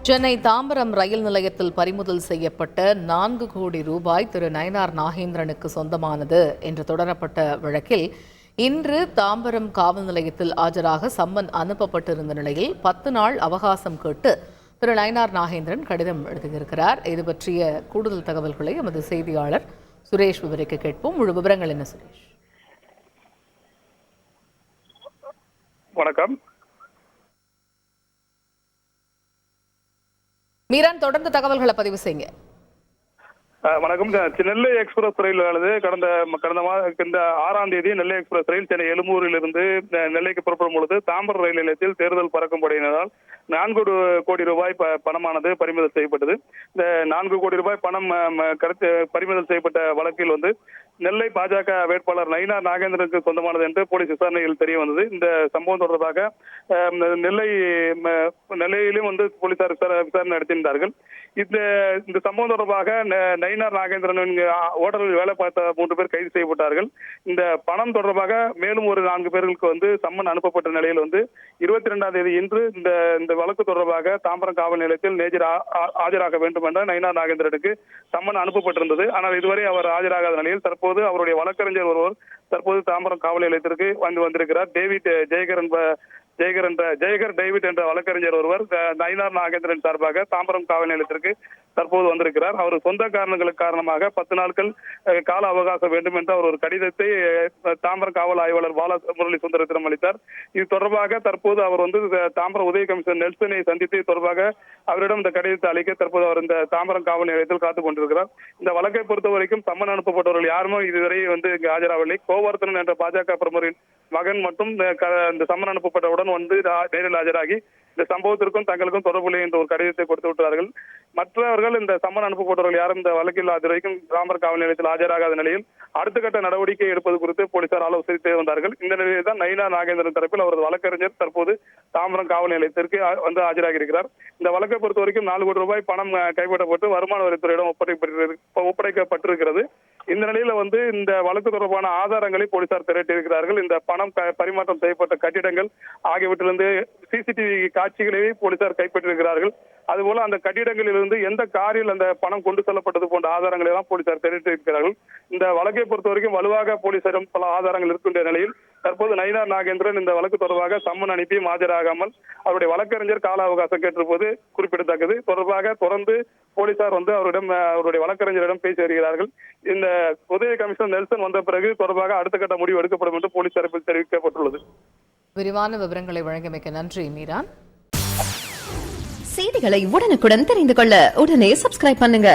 சென்னை தாம்பரம் ரயில் நிலையத்தில் பறிமுதல் செய்யப்பட்ட 4 கோடி ரூபாய் திரு நயினார் நாகேந்திரனுக்கு சொந்தமானது என்று தொடரப்பட்ட வழக்கில் இன்று தாம்பரம் காவல் நிலையத்தில் ஆஜராக சம்மன் அனுப்பப்பட்டிருந்த நிலையில் 10 நாள் அவகாசம் கேட்டு திரு நயினார் நாகேந்திரன் கடிதம் எழுதியிருக்கிறார். இது பற்றிய கூடுதல் தகவல்களை எமது செய்தியாளர் சுரேஷ் விவரிக்க கேட்போம். முழு விவரங்கள் என்ன சுரேஷ்? வணக்கம். மீரான், தொடர்ந்து தகவல்களை பதிவு செய்யுங்க. வணக்கம். நெல்லை எக்ஸ்பிரஸ் ரயிலானது கடந்த 6ஆம் தேதி நெல்லை எக்ஸ்பிரஸ் ரயில் சென்னை எழும்பூரிலிருந்து நெல்லைக்கு புறப்படும் பொழுது தாம்பரம் ரயில் நிலையத்தில் தேர்தல் பறக்கும் படையினரால் 4 கோடி ரூபாய் பணமானது பறிமுதல் செய்யப்பட்டது. இந்த 4 கோடி ரூபாய் பணம் பறிமுதல் செய்யப்பட்ட வழக்கில் நெல்லை பாஜக வேட்பாளர் நயினார் நாகேந்திரனுக்கு சொந்தமானது என்று போலீஸ் விசாரணையில் தெரிய வந்தது. இந்த சம்பவம் தொடர்பாக நெல்லையிலும் போலீசார் விசாரணை நடத்தியிருந்தார்கள். இந்த சம்பவம் தொடர்பாக நயினார் நாகேந்திரன் ஓட்டலில் வேலை பார்த்த 3 பேர் கைது செய்யப்பட்டார்கள். இந்த பணம் தொடர்பாக மேலும் ஒரு 4 பேர்களுக்கு சம்மன் அனுப்பப்பட்ட நிலையில் 22ஆம் தேதி இன்று இந்த வழக்கு தொடர்பாக தாம்பரம் காவல் நிலையத்தில் ஆஜராக வேண்டும் என்ற நயினார் நாகேந்திரனுக்கு சம்மன் அனுப்பப்பட்டிருந்தது. ஆனால் இதுவரை அவர் ஆஜராகாத நிலையில் தற்போது அவருடைய வழக்கறிஞர் ஒருவர் தற்போது தாம்பரம் காவல் நிலையத்திற்கு வந்திருக்கிறார். ஜெயகர் டேவிட் என்ற வழக்கறிஞர் ஒருவர் நயினார் நாகேந்திரன் சார்பாக தாம்பரம் காவல் நிலையத்திற்கு தற்போது வந்திருக்கிறார். அவர் சொந்த காரணங்களுக்கு காரணமாக 10 நாட்கள் கால அவகாசம் வேண்டும் என்று அவர் ஒரு கடிதத்தை தாம்பரம் காவல் ஆய்வாளர் பாலமுரளி சுந்தரத்திடம் அளித்தார். இது தொடர்பாக தற்போது அவர் தாம்பரம் உதவி கமிஷனர் நெல்சனை சந்தித்து தொடர்பாக அவரிடம் இந்த கடிதத்தை அளிக்க தற்போது அவர் இந்த தாம்பரம் காவல் நிலையத்தில் காத்துக் கொண்டிருக்கிறார். இந்த வழக்கை பொறுத்த வரைக்கும் சம்மன் அனுப்பப்பட்டவர்கள் யாருமே இதுவரை இங்கு ஆஜராகவில்லை. கோவர்த்தனன் என்ற பாஜக பிரமுகரின் மகன் மட்டும் இந்த சம்மன் அனுப்பப்பட்டவுடன் நேரில் ஆஜராகி இந்த சம்பவத்திற்கும் தங்களுக்கும் தொடர்புள்ள என்ற ஒரு கடிதத்தை கொடுத்து விட்டார்கள். மற்றவர்கள் இந்த சம்மன் அனுப்பப்பட்டவர்கள் யாரும் இந்த வழக்கில் இதுவரைக்கும் தாம்பரம் காவல் நிலையத்தில் ஆஜராகாத நிலையில் அடுத்த கட்ட நடவடிக்கை எடுப்பது குறித்து போலீசார் ஆலோசித்து வந்தார்கள். இந்த நிலையில் தான் நயினார் நாகேந்திரன் தரப்பில் அவரது வழக்கறிஞர் தற்போது தாம்பரம் காவல் நிலையத்திற்கு ஆஜராகி இருக்கிறார். இந்த வழக்கை பொறுத்த வரைக்கும் 4 கோடி ரூபாய் பணம் கைப்பற்றப்பட்டு வருமான வரித்துறையிடம் ஒப்படைக்கப்பட்டிருக்கிறது. இந்த நிலையில இந்த வழக்கு தொடர்பான ஆதாரங்களை போலீசார் திரட்டியிருக்கிறார்கள். இந்த பணம் பரிமாற்றம் செய்யப்பட்ட கட்டிடங்கள் ஆகியவற்றிலிருந்து சிசிடிவி காட்சிகளை போலீசார் கைப்பற்றியிருக்கிறார்கள். அதுபோல அந்த கட்டிடங்களிலிருந்து எந்த காரில் அந்த பணம் கொண்டு செல்லப்பட்டது போன்ற ஆதாரங்களை எல்லாம் போலீசார் திரட்டியிருக்கிறார்கள். இந்த வழக்கை பொறுத்த வரைக்கும் வலுவாக போலீசாரிடம் பல ஆதாரங்கள் இருக்கின்ற நிலையில் தற்போது நயினார் நாகேந்திரன் இந்த வழக்கு தொடர்பாக சம்மன் அனுப்பியும் ஆஜராகாமல் அவருடைய வழக்கறிஞர் கால அவகாசம் கேட்டிருப்பது குறிப்பிடத்தக்கது. தொடர்ந்து போலீசார் அவருடைய வழக்கறிஞரிடம் பேசி வருகிறார்கள். இந்த உதவி கமிஷனர் நெல்சன் வந்த பிறகு தொடர்பாக அடுத்த கட்ட முடிவு எடுக்கப்படும் என்று போலீஸ் தரப்பில் தெரிவிக்கப்பட்டுள்ளது. விரிவான விவரங்களை வழங்கியமைக்க நன்றி மீரான். செய்திகளை உடனுக்குடன் தெரிந்து கொள்ள உடனே சப்ஸ்கிரைப் பண்ணுங்க.